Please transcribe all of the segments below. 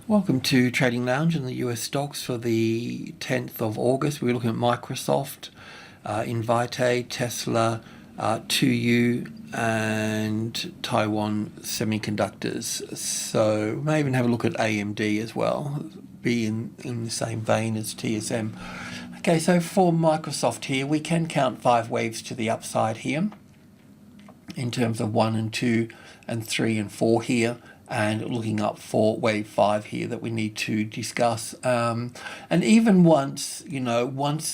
Welcome to Trading Lounge and the US stocks for the 10th of August. We're looking at Microsoft, InVitae, Tesla, TWOU and Taiwan Semiconductors. So we may even have a look at AMD as well, be in the same vein as TSM. Okay, so for Microsoft here, we can count 5 waves to the upside here in terms of 1 and 2 and 3 and 4 here, and looking up for wave 5 here that we need to discuss. And even once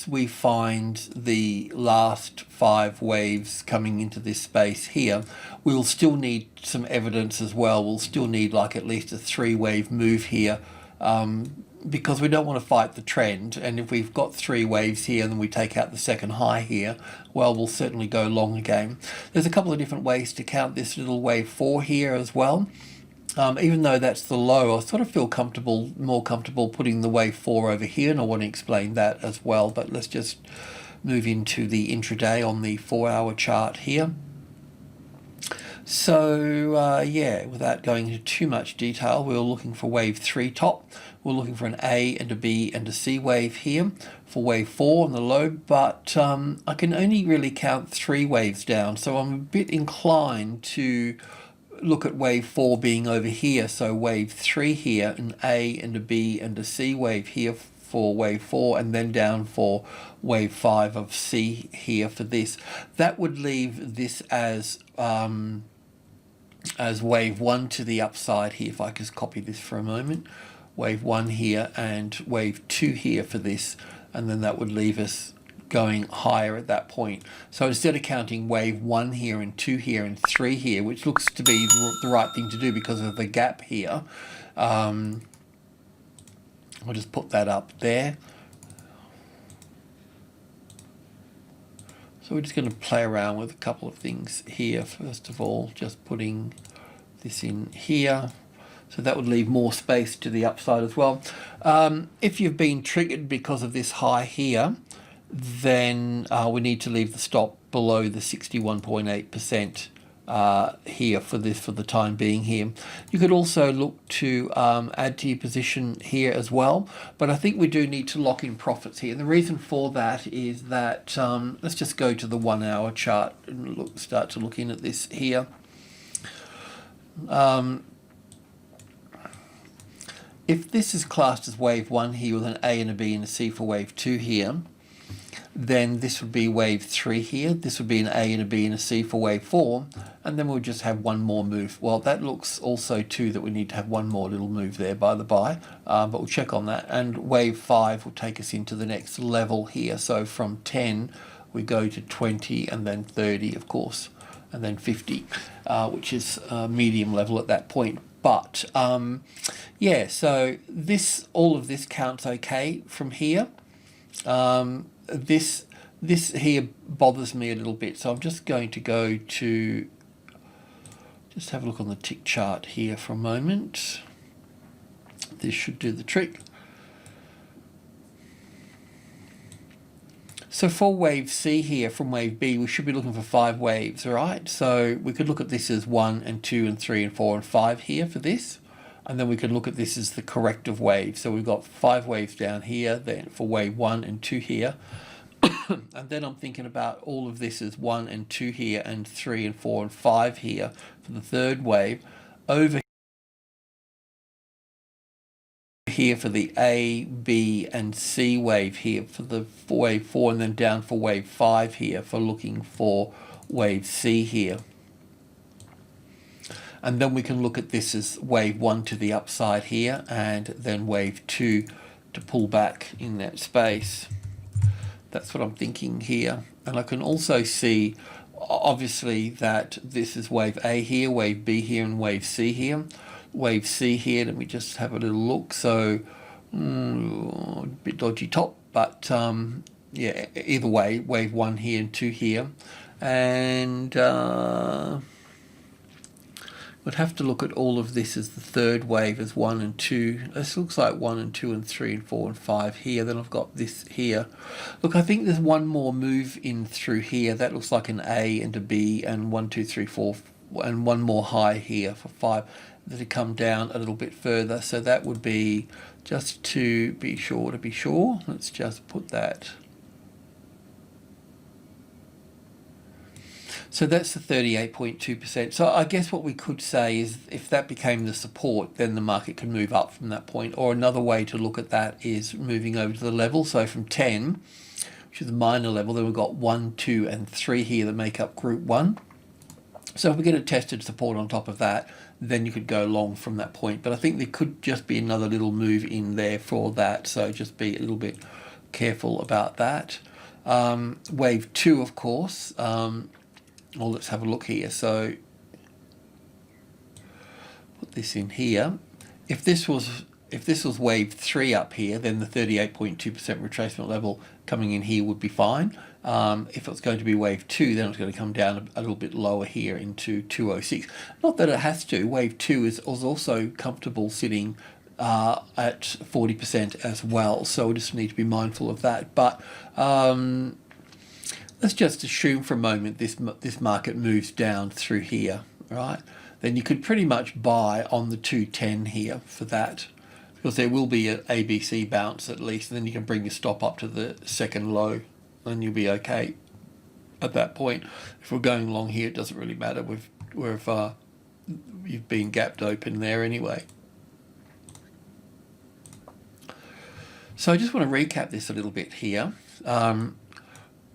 we find the last 5 waves coming into this space here, we'll still need some evidence as well. We'll still need like at least a 3-wave move here, because we don't want to fight the trend. And if we've got 3 waves here and then we take out the second high here, well, we'll certainly go long again. There's a couple of different ways to count this little wave 4 here as well. Even though that's the low, I sort of feel more comfortable putting the wave 4 over here, and I want to explain that as well. But let's just move into the intraday on the 4-hour chart here. So yeah, without going into too much detail, we're looking for wave 3 top. We're looking for an A and a B and a C wave here for wave 4 on the low, but I can only really count 3 waves down, so I'm a bit inclined to look at wave 4 being over here. So wave 3 here, an A and a B and a C wave here for wave 4, and then down for wave 5 of C here for this. That would leave this as wave 1 to the upside here. If I just copy this for a moment, wave 1 here and wave 2 here for this, and then that would leave us going higher at that point. So instead of counting wave 1 here and 2 here and 3 here, which looks to be the right thing to do because of the gap here, I'll just put that up there. So we're just going to play around with a couple of things here. First of all, just putting this in here. So that would leave more space to the upside as well. If you've been triggered because of this high here, then we need to leave the stop below the 61.8% here for the time being here. You could also look to add to your position here as well, but I think we do need to lock in profits here. And the reason for that is that let's just go to the 1-hour chart and start to look in at this here. If this is classed as wave 1 here with an A and a B and a C for wave 2 here, then this would be wave 3 here. This would be an A and a B and a C for wave 4, and then we'll just have one more move. Well, that looks also too that we need to have one more little move there by the by, but we'll check on that. And wave 5 will take us into the next level here. So from 10 we go to 20 and then 30, of course, and then 50, which is medium level at that point. But yeah, so all of this counts okay from here. This here bothers me a little bit, so I'm just going to go to just have a look on the tick chart here for a moment. This should do the trick. So for wave C here from wave B, we should be looking for 5 waves, all right? So we could look at this as 1 and 2 and 3 and 4 and 5 here for this. And then we can look at this as the corrective wave. So we've got 5 waves down here, then for wave 1 and 2 here. And then I'm thinking about all of this as 1 and 2 here and 3 and 4 and 5 here for the 3rd wave. Over here for the A, B and C wave here for the wave 4, and then down for wave 5 here for looking for wave C here. And then we can look at this as wave 1 to the upside here, and then wave 2 to pull back in that space. That's what I'm thinking here. And I can also see, obviously, that this is wave A here, wave B here, and wave C here. Wave C here, let me just have a little look. So, a bit dodgy top, but yeah, either way, wave 1 here and 2 here. And we'd have to look at all of this as the 3rd wave as 1 and 2. This looks like 1 and 2 and 3 and 4 and 5 here. Then I've got this here. Look, I think there's one more move in through here. That looks like an A and a B and 1, 2, 3, 4, and one more high here for 5 that have come down a little bit further. So that would be, just to be sure, let's just put that. So that's the 38.2%. So I guess what we could say is if that became the support, then the market can move up from that point. Or another way to look at that is moving over to the level. So from 10, which is the minor level, then we've got 1, 2, and 3 here that make up group 1. So if we get a tested support on top of that, then you could go long from that point. But I think there could just be another little move in there for that. So just be a little bit careful about that. Wave 2, of course. Well, let's have a look here. So put this in here. If this was wave 3 up here, then the 38.2% retracement level coming in here would be fine. If it's going to be wave 2, then it's going to come down a little bit lower here into 206. Not that it has to. Wave 2 is also comfortable sitting at 40% as well. So we just need to be mindful of that. But let's just assume for a moment this market moves down through here, right? Then you could pretty much buy on the 210 here for that, because there will be an ABC bounce at least, and then you can bring your stop up to the second low, and you'll be okay at that point. If we're going long here, it doesn't really matter. You've been gapped open there anyway. So I just want to recap this a little bit here.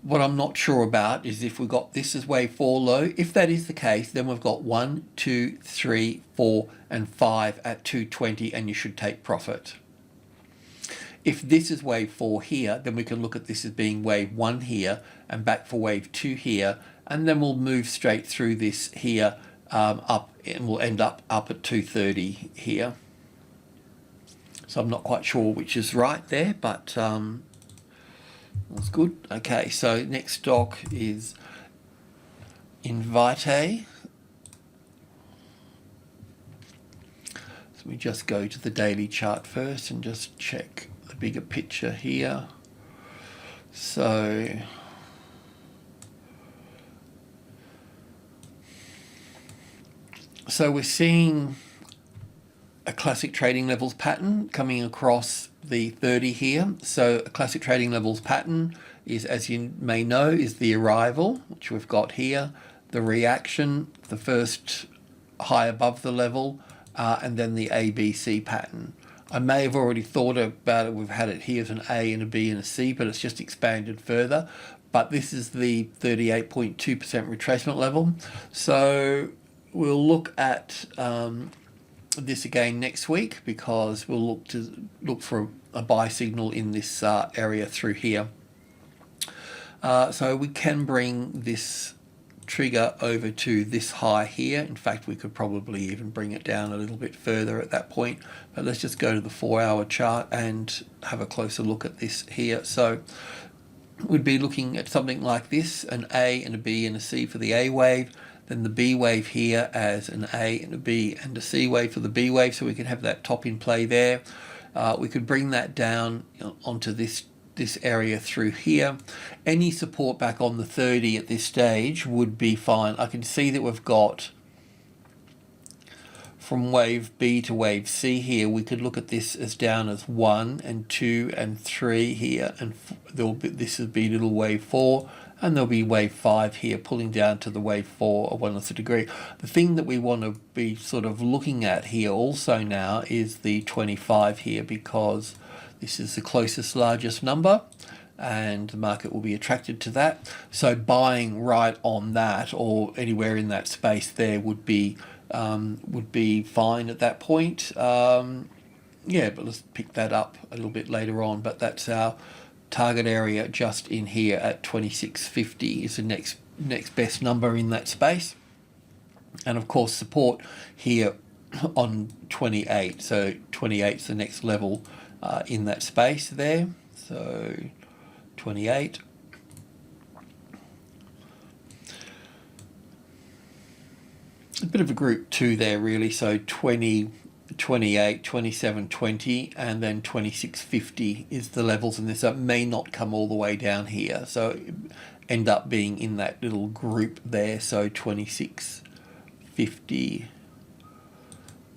What I'm not sure about is if we've got this as wave 4 low. If that is the case, then we've got 1, 2, 3, 4, and 5 at 220, and you should take profit. If this is wave 4 here, then we can look at this as being wave 1 here and back for wave 2 here, and then we'll move straight through this here up, and we'll end up at 230 here. So I'm not quite sure which is right there, but that's good. Okay, so next stock is InVitae. So we just go to the daily chart first and just check the bigger picture here. So we're seeing a classic trading levels pattern coming across the 30 here. So a classic trading levels pattern is, as you may know, is the arrival, which we've got here, the reaction, the first high above the level, and then the ABC pattern. I may have already thought about it. We've had it here as an A and a B and a C, but it's just expanded further. But this is the 38.2% retracement level. So we'll look at this again next week, because we'll look for a buy signal in this area through here. So we can bring this trigger over to this high here. In fact, we could probably even bring it down a little bit further at that point. But let's just go to the 4-hour chart and have a closer look at this here. So we'd be looking at something like this, an A and a B and a C for the A wave, then the B wave here as an A and a B and a C wave for the B wave, so we can have that top in play there. We could bring that down onto this area through here. Any support back on the 30 at this stage would be fine. I can see that we've got from wave B to wave C here. We could look at this as down as 1 and 2 and 3 here, and this would be little wave 4. And there'll be wave 5 here pulling down to the wave 4 or 1/3 degree. The thing that we want to be sort of looking at here also now is the 25 here, because this is the closest largest number and the market will be attracted to that. So buying right on that or anywhere in that space there would be fine at that point. Yeah, but let's pick that up a little bit later on. But that's our target area just in here at 2650 is the next best number in that space, and of course support here on 28. So 28 is the next level in that space there. So 28. A bit of a group 2 there really. So 20, 28, 27, 20, and then 2650 is the levels in this. So it may not come all the way down here, so end up being in that little group there. So 26 750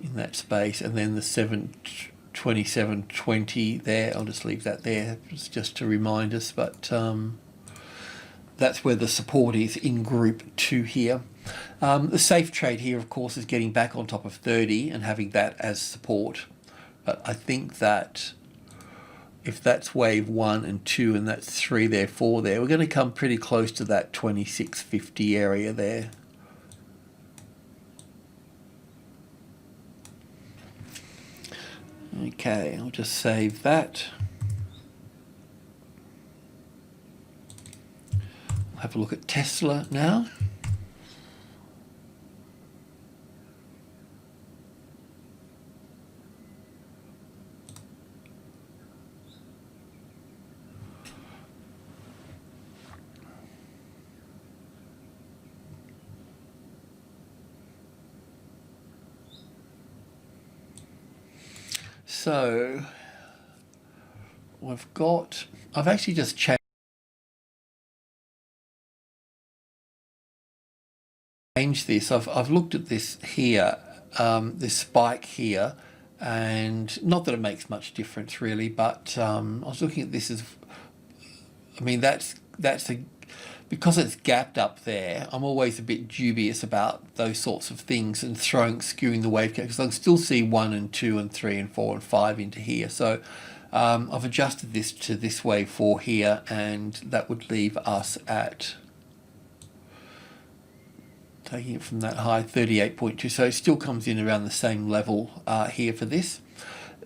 in that space, and then the 727.20 there. I'll just leave that there just to remind us, but that's where the support is in group 2 here. The safe trade here, of course, is getting back on top of 30 and having that as support. But I think that if that's wave 1 and 2 and that's 3 there, 4 there, we're going to come pretty close to that 2650 area there. Okay, I'll just save that. I'll have a look at Tesla now. So I've actually just changed this. I've looked at this here, this spike here, and not that it makes much difference really, but I was looking at this as, I mean, because it's gapped up there, I'm always a bit dubious about those sorts of things and skewing the wave because I can still see 1 and 2 and 3 and 4 and 5 into here. So I've adjusted this to this wave 4 here, and that would leave us at, taking it from that high, 38.2. So it still comes in around the same level here for this.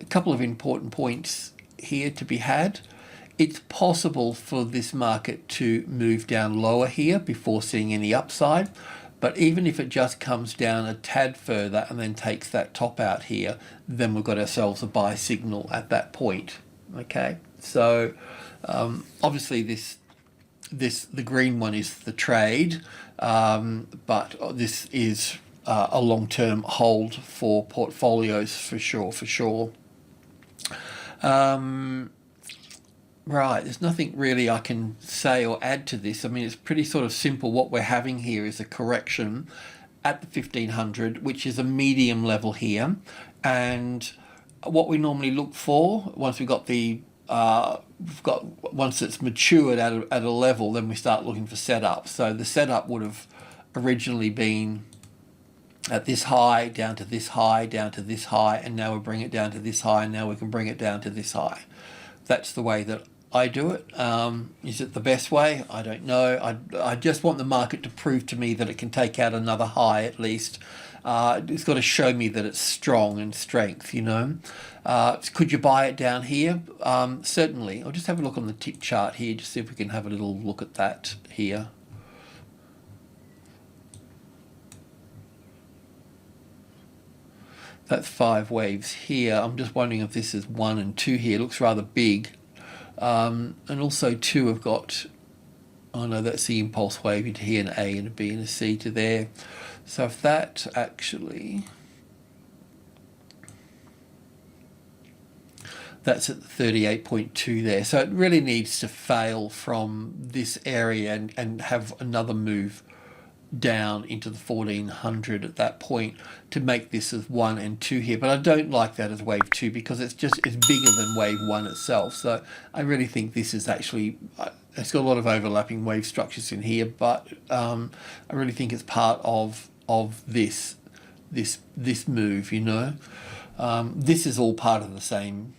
A couple of important points here to be had. It's possible for this market to move down lower here before seeing any upside, but even if it just comes down a tad further and then takes that top out here, then we've got ourselves a buy signal at that point. Okay, so obviously the green one is the trade, but this is a long-term hold for portfolios for sure. Right, there's nothing really I can say or add to this. I mean, it's pretty sort of simple. What we're having here is a correction at the 1500, which is a medium level here. And what we normally look for, once once it's matured at a level, then we start looking for setup. So the setup would have originally been at this high, down to this high, down to this high, and now we bring it down to this high, and now we can bring it down to this high. That's the way that I do it. Is it the best way? I don't know. I just want the market to prove to me that it can take out another high at least. It's got to show me that it's strong and strength, you know. Could you buy it down here? Certainly. I'll just have a look on the tick chart here, just see if we can have a little look at that here. That's 5 waves here. I'm just wondering if this is 1 and 2 here. It looks rather big. And also 2 have got, oh no, that's the impulse wave into here, an A and a B and a C to there. So if that actually, that's at 38.2 there. So it really needs to fail from this area and have another move down into the 1400 at that point to make this as 1 and 2 here, but I don't like that as wave 2 because it's bigger than wave 1 itself. So I really think this is actually, it's got a lot of overlapping wave structures in here, but I really think it's part of this move, you know. This is all part of the same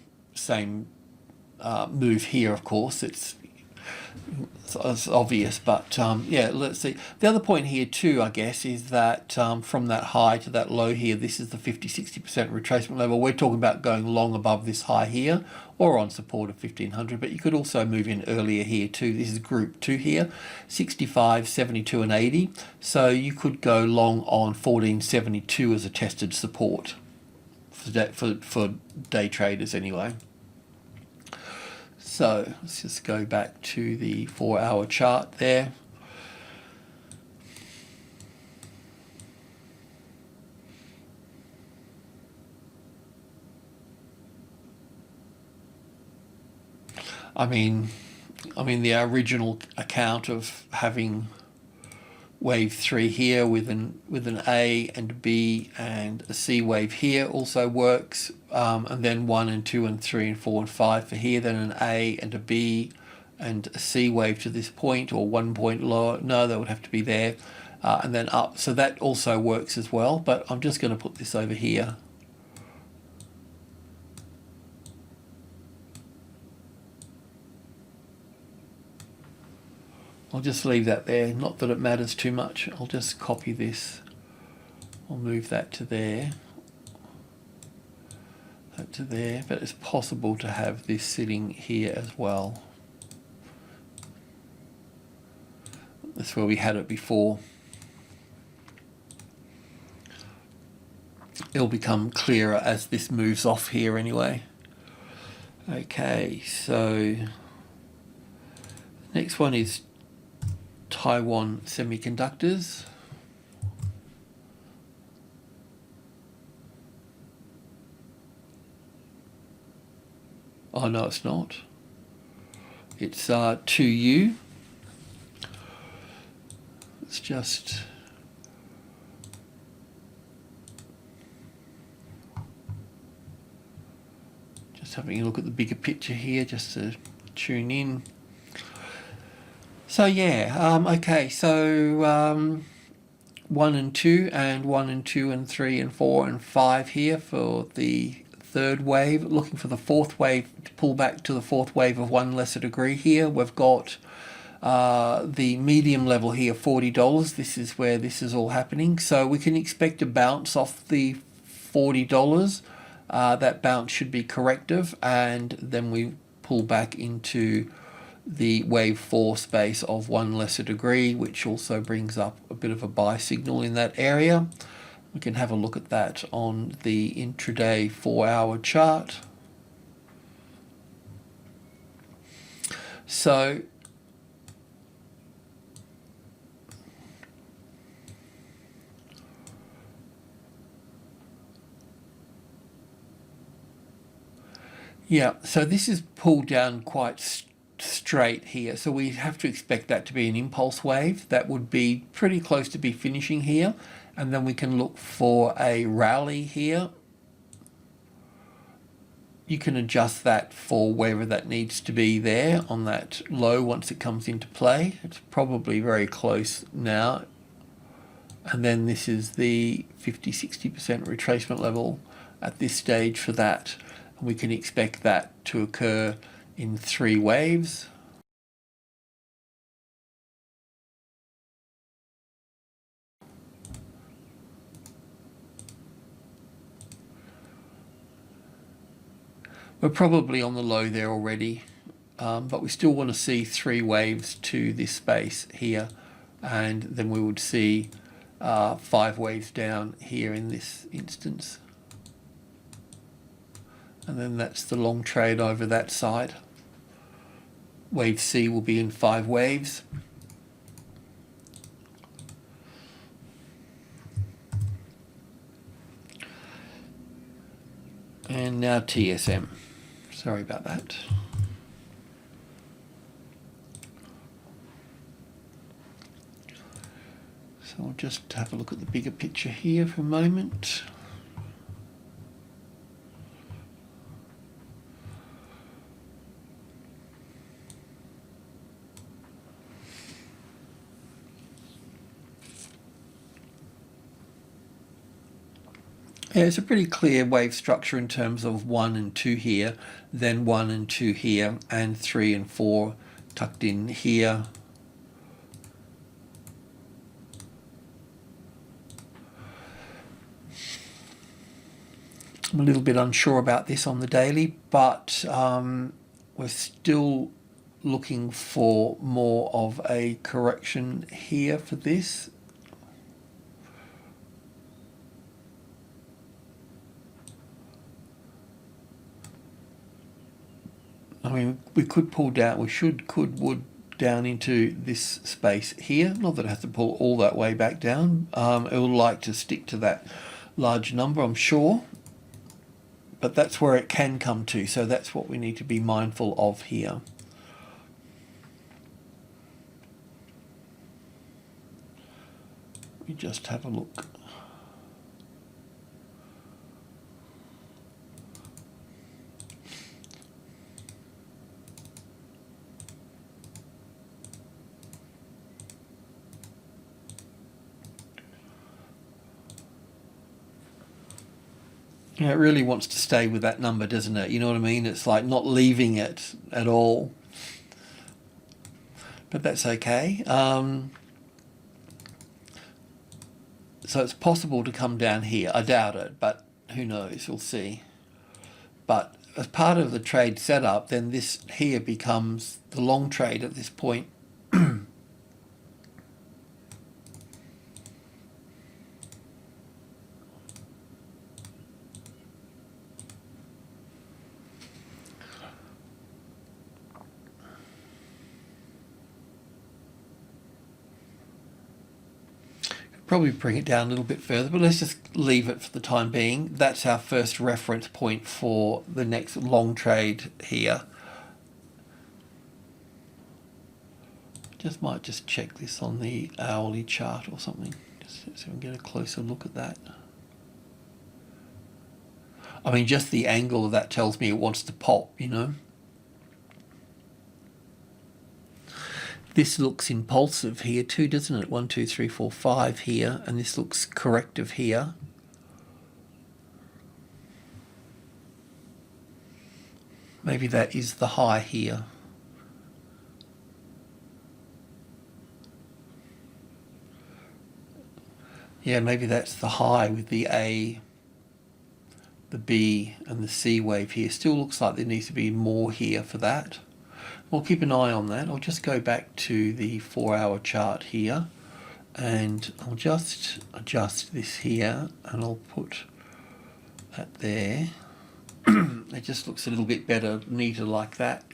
move here, of course. It's obvious, but yeah, let's see. The other point here too, I guess, is that from that high to that low here, this is the 50-60% retracement level. We're talking about going long above this high here or on support of 1500, but you could also move in earlier here too. This is group 2 here, 65, 72 and 80. So you could go long on 1472 as a tested support for day traders anyway. So let's just go back to the 4-hour chart there. I mean the original account of having wave 3 here with an A and a B and a C wave here also works, and then 1 and 2 and 3 and 4 and 5 for here, then an A and a B and a C wave to this point, or 1 point lower. No, that would have to be there, and then up. So that also works as well, but I'm just going to put this over here. I'll just leave that there, not that it matters too much. I'll just copy this. I'll move that to there, that to there, but it's possible to have this sitting here as well. That's where we had it before. It'll become clearer as this moves off here anyway. Okay, so next one is Taiwan Semiconductors. Oh no, it's not. It's TWOU. It's just having a look at the bigger picture here just to tune in. So yeah, okay, so 1 and 2 and 1 and 2 and 3 and 4 and 5 here for the third wave. Looking for the fourth wave to pull back to the fourth wave of 1 lesser degree here. We've got the medium level here, $40. This is where this is all happening. So we can expect a bounce off the $40. That bounce should be corrective, and then we pull back into the wave 4 space of 1 lesser degree, which also brings up a bit of a buy signal in that area. We can have a look at that on the intraday 4-hour chart. So yeah, so this is pulled down quite straight here, so we have to expect that to be an impulse wave. That would be pretty close to be finishing here, and then we can look for a rally here. You can adjust that for wherever that needs to be there on that low once it comes into play. It's probably very close now, and then this is the 50-60% retracement level at this stage for that. We can expect that to occur in 3 waves. We're probably on the low there already, but we still want to see 3 waves to this space here, and then we would see 5 waves down here in this instance. And then that's the long trade over that side. Wave C will be in 5 waves. And now TSM. Sorry about that. So I'll just have a look at the bigger picture here for a moment. Yeah, it's a pretty clear wave structure in terms of 1 and 2 here, then 1 and 2 here, and 3 and 4 tucked in here. I'm a little bit unsure about this on the daily, but we're still looking for more of a correction here for this. I mean, we could pull down, could down into this space here. Not that it has to pull all that way back down. It would like to stick to that large number, I'm sure. But that's where it can come to, so that's what we need to be mindful of here. me just have a look. You know, it really wants to stay with that number, doesn't it? You know what I mean? It's like not leaving it at all. But that's okay. So it's possible to come down here. I doubt it, but who knows? We'll see. But as part of the trade setup, then this here becomes the long trade at this point. Probably bring it down a little bit further, but let's just leave it for the time being. That's our first reference point for the next long trade here. Might just check this on the hourly chart or something, just so we can get a closer look at that. I mean, just the angle of that tells me it wants to pop, you know. This looks impulsive here too, doesn't it? 1, 2, 3, 4, 5 here, and this looks corrective here. Maybe that is the high here. Yeah, maybe that's the high with the A, the B, and the C wave here. Still looks like there needs to be more here for that. We'll keep an eye on that. I'll just go back to the 4-hour chart here, and I'll just adjust this here, and I'll put that there. It just looks a little bit better, neater like that.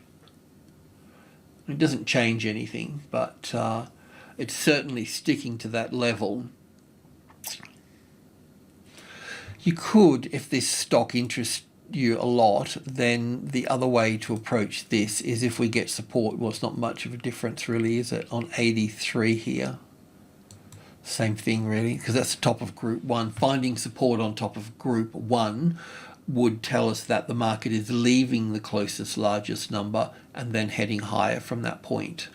It doesn't change anything, but it's certainly sticking to that level. You could, if this stock interests you a lot, then the other way to approach this is if we get support. Well, it's not much of a difference really, is it, on 83 here? Same thing really, because that's the top of group 1. Finding support on top of group 1 would tell us that the market is leaving the closest largest number and then heading higher from that point.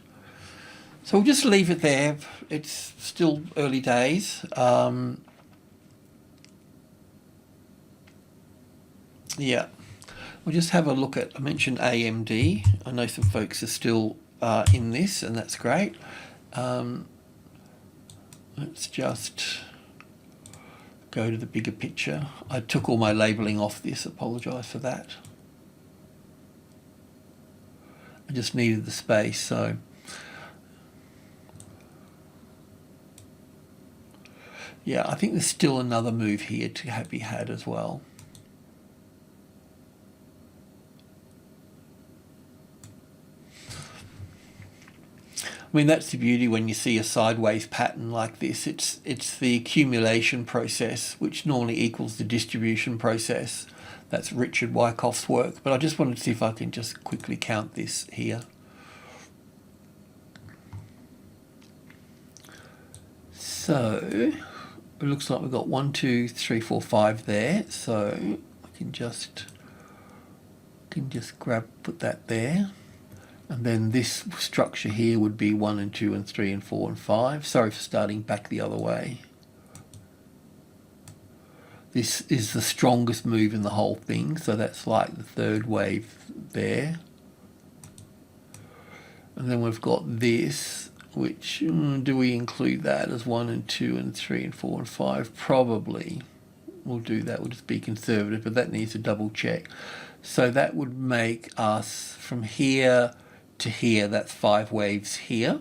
So we'll just leave it there. It's still early days. Yeah, we'll just have a look at, I mentioned AMD. I know some folks are still in this, and that's great. Let's just go to the bigger picture. I took all my labeling off this, apologize for that. I just needed the space, so. Yeah, I think there's still another move here to be had as well. I mean, that's the beauty when you see a sideways pattern like this. It's the accumulation process, which normally equals the distribution process. That's Richard Wyckoff's work. But I just wanted to see if I can just quickly count this here. So it looks like we've got 1, 2, 3, 4, 5 there. So I can just put that there. And then this structure here would be 1 and 2 and 3 and 4 and 5. Sorry for starting back the other way. This is the strongest move in the whole thing, so that's like the third wave there. And then we've got this, which, do we include that as 1 and 2 and 3 and 4 and 5? Probably. We'll do that, we'll just be conservative, but that needs a double check. So that would make us from here to here, that's 5 waves here,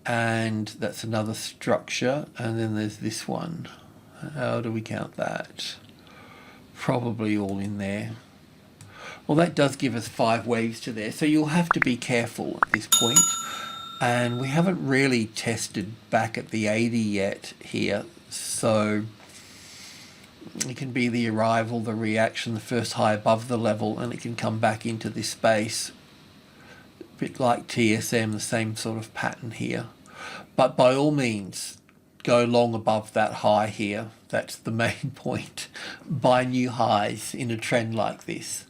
and that's another structure, and then there's this one. How do we count that? Probably all in there. Well, that does give us 5 waves to there, so you'll have to be careful at this point. And we haven't really tested back at the 80 yet here, so it can be the arrival, the reaction, the first high above the level, and it can come back into this space. A bit like TSM, the same sort of pattern here. But by all means, go long above that high here. That's the main point. Buy new highs in a trend like this.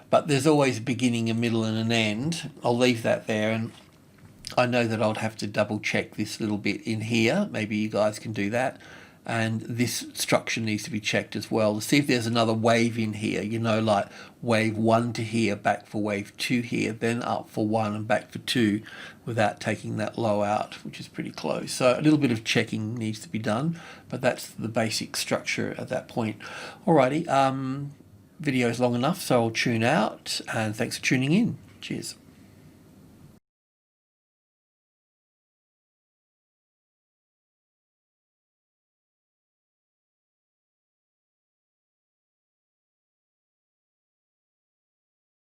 But there's always a beginning, a middle, and an end. I'll leave that there, and I know that I'll have to double check this little bit in here. Maybe you guys can do that. And this structure needs to be checked as well to see if there's another wave in here, you know, like wave 1 to here, back for wave 2 here, then up for 1 and back for 2 without taking that low out, which is pretty close. So a little bit of checking needs to be done, but that's the basic structure at that point. Alrighty, video is long enough, so I'll tune out, and thanks for tuning in. Cheers.